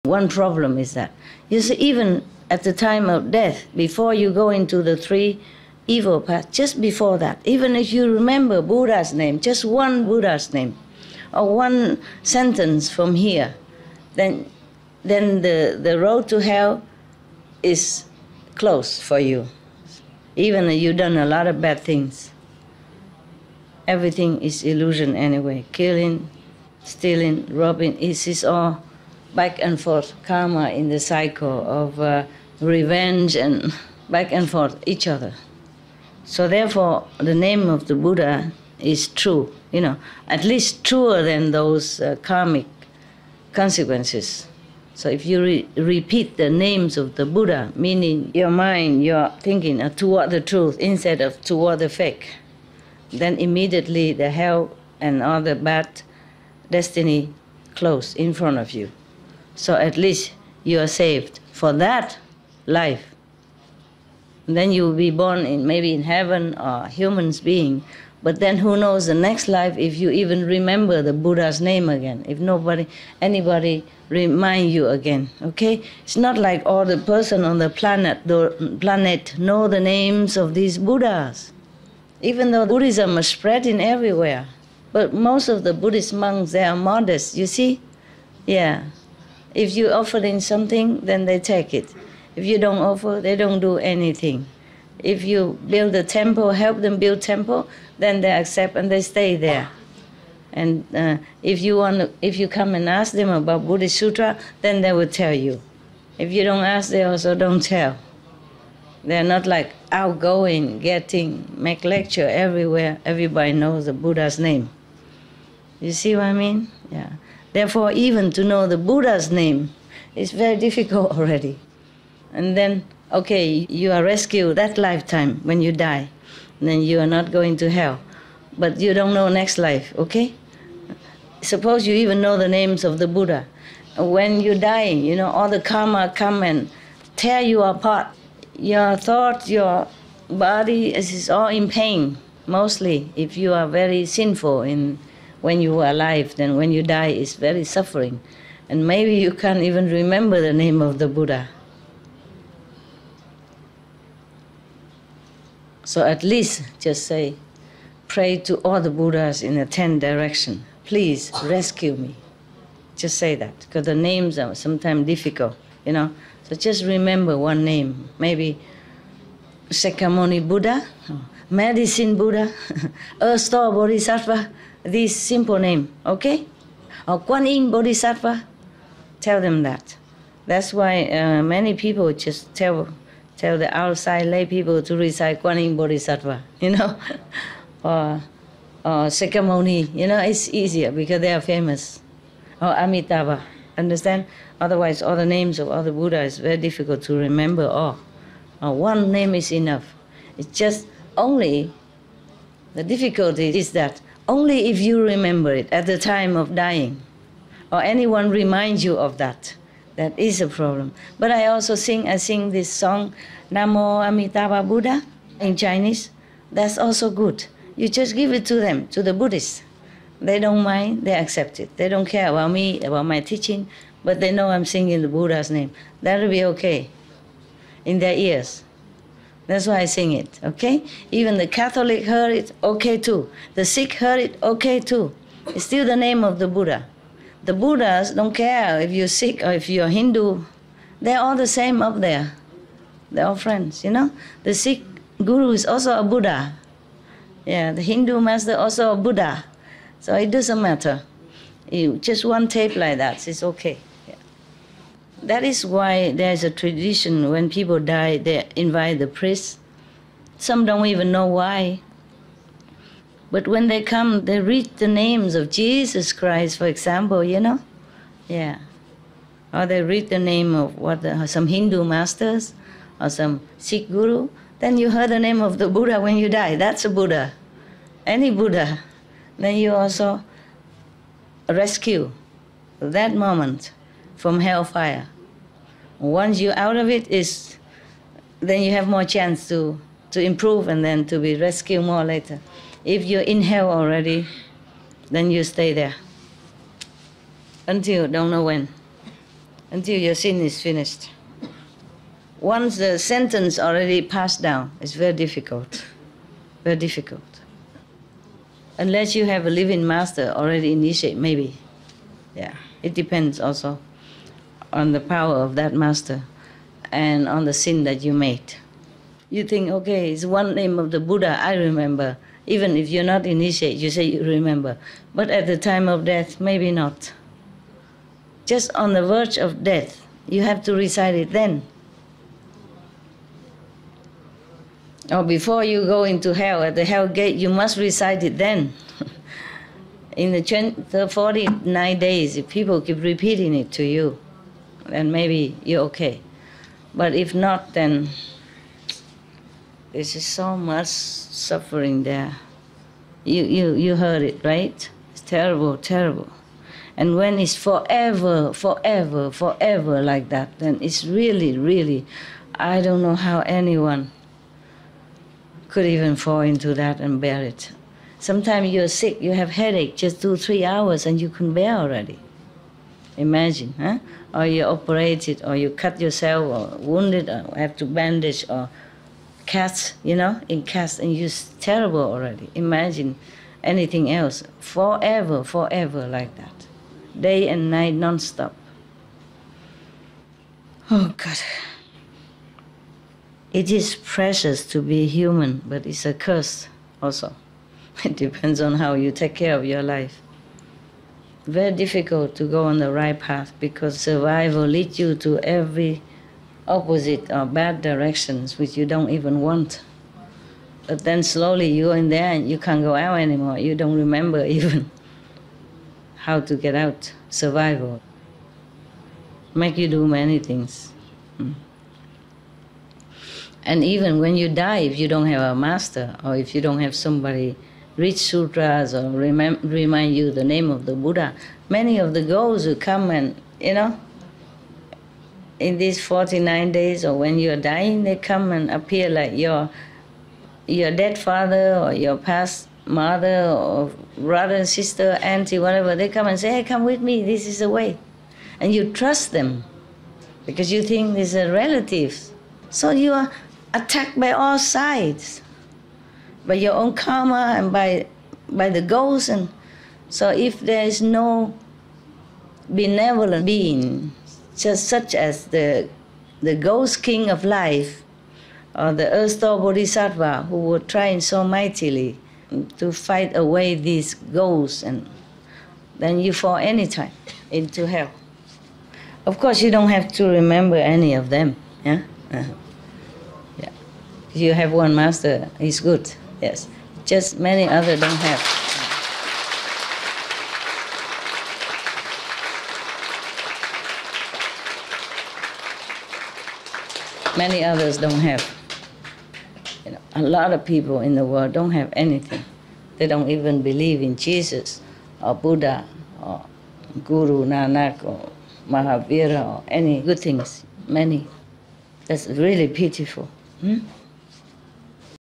One problem is that, you see, even at the time of death, before you go into the three evil paths, just before that, even if you remember Buddha's name, just one Buddha's name, or one sentence from here, then the road to hell is closed for you. Even if you've done a lot of bad things. Everything is illusion anyway. Killing, stealing, robbing, it is all back and forth karma in the cycle of revenge and back and forth each other. So therefore, the name of the Buddha is true, at least truer than those karmic consequences. So if you repeat the names of the Buddha, meaning your mind, your thinking are toward the truth instead of toward the fake, then immediately the hell and all the bad destiny close in front of you. So at least you are saved for that life. And then you will be born maybe in heaven or human's being. But then who knows the next life if you even remember the Buddha's name again, if anybody remind you again, okay? It's not like all the person on the planet know the names of these Buddhas. Even though Buddhism is spreading everywhere. But most of the Buddhist monks, they are modest, you see? Yeah. If you offer them something, then they take it. If you don't offer, they don't do anything. If you build a temple, help them build temple, then they accept and they stay there. And if you come and ask them about Buddhist Sutra, then they will tell you. If you don't ask, they also don't tell. They're not like outgoing, make lecture everywhere. Everybody knows the Buddha's name. You see what I mean? Yeah. Therefore, even to know the Buddha's name is very difficult already. And then, okay, you are rescued that lifetime when you die. Then you are not going to hell. But you don't know next life, okay? Suppose you even know the names of the Buddha. When you die, all the karma come and tear you apart. Your thought, your body is all in pain, mostly. If you are very sinful when you were alive, then when you die, it's very suffering. And maybe you can't even remember the name of the Buddha. So at least just say, pray to all the Buddhas in the 10 directions. Please rescue me. Just say that, because the names are sometimes difficult, So just remember one name. Maybe Sakyamuni Buddha, Medicine Buddha, Earth Store Bodhisattva, this simple name, okay? Or Kuan Yin Bodhisattva. Tell them that. That's why many people just tell the outside lay people to recite Kuan Yin Bodhisattva, or Sakyamuni, it's easier because they are famous. Or Amitabha, understand? Otherwise, all the names of all the Buddhas is very difficult to remember all. One name is enough. It's just only, the difficulty is that only if you remember it at the time of dying, or anyone reminds you of that, that is a problem. But I sing this song, Namo Amitabha Buddha, in Chinese. That's also good. You just give it to them, to the Buddhists. They don't mind, they accept it. They don't care about me, about my teaching, but they know I'm singing the Buddha's name. That'll be okay in their ears. That's why I sing it, okay? Even the Catholic heard it, okay too. The Sikh heard it, okay too. It's still the name of the Buddha. The Buddhas don't care if you're Sikh or if you're Hindu. They're all the same up there. They're all friends, The Sikh guru is also a Buddha. Yeah, the Hindu master also a Buddha. So it doesn't matter. Just one tape like that is okay. Yeah. That is why there's a tradition when people die, they invite the priest. Some don't even know why. But when they come, they read the names of Jesus Christ, for example, Yeah. Or they read the name of some Hindu masters or some Sikh guru. Then you heard the name of the Buddha when you die. That's a Buddha. Any Buddha. Then you also rescue that moment from hellfire. Once you're out of it, then you have more chance to improve and then to be rescued more later. If you're in hell already, then you stay there until don't know when. until your sin is finished. Once the sentence already passed down, it's very difficult. Very difficult. Unless you have a living master already initiate, maybe. Yeah, it depends also on the power of that master and on the sin that you made. You think, okay, it's one name of the Buddha, I remember. Even if you're not initiate, you say you remember. But at the time of death, maybe not. Just on the verge of death, you have to recite it then. Or before you go into hell, at the hell gate, you must recite it then. In the 49 days, if people keep repeating it to you, then maybe you're okay. But if not, then there's just so much suffering there. You heard it, right? It's terrible, terrible. And when it's forever, forever, forever like that, then it's really, really, I don't know how anyone could even fall into that and bear it. Sometimes you're sick, you have headache, just 2-3 hours and you can bear already. Imagine, huh? Or you're operated, or you cut yourself, or wounded, or have to bandage, or cast, in cast, and you're terrible already. Imagine anything else. Forever, forever like that. Day and night, non-stop. Oh, God. It is precious to be human, but it's a curse also. It depends on how you take care of your life. Very difficult to go on the right path because survival leads you to every opposite or bad directions which you don't even want. But then slowly you go in there and you can't go out anymore. You don't remember even how to get out. Survival make you do many things. And even when you die, if you don't have a master, or if you don't have somebody read sutras or remind you the name of the Buddha, many of the ghosts who come and, in these 49 days or when you're dying, they come and appear like your dead father or your past mother or brother, sister, auntie, whatever. They come and say, hey, come with me, this is the way. And you trust them because you think these are relatives. So you are attacked by all sides, by your own karma and by the ghosts. And so if there is no benevolent being, just such as the ghost king of life, or the earth-store bodhisattva who were trying so mightily to fight away these ghosts, and then you fall anytime into hell. Of course, you don't have to remember any of them. Yeah. You have one master, he's good, yes. Just many others don't have. Many others don't have. A lot of people in the world don't have anything. They don't even believe in Jesus or Buddha or Guru Nanak or Mahavira or any good things. Many. That's really pitiful.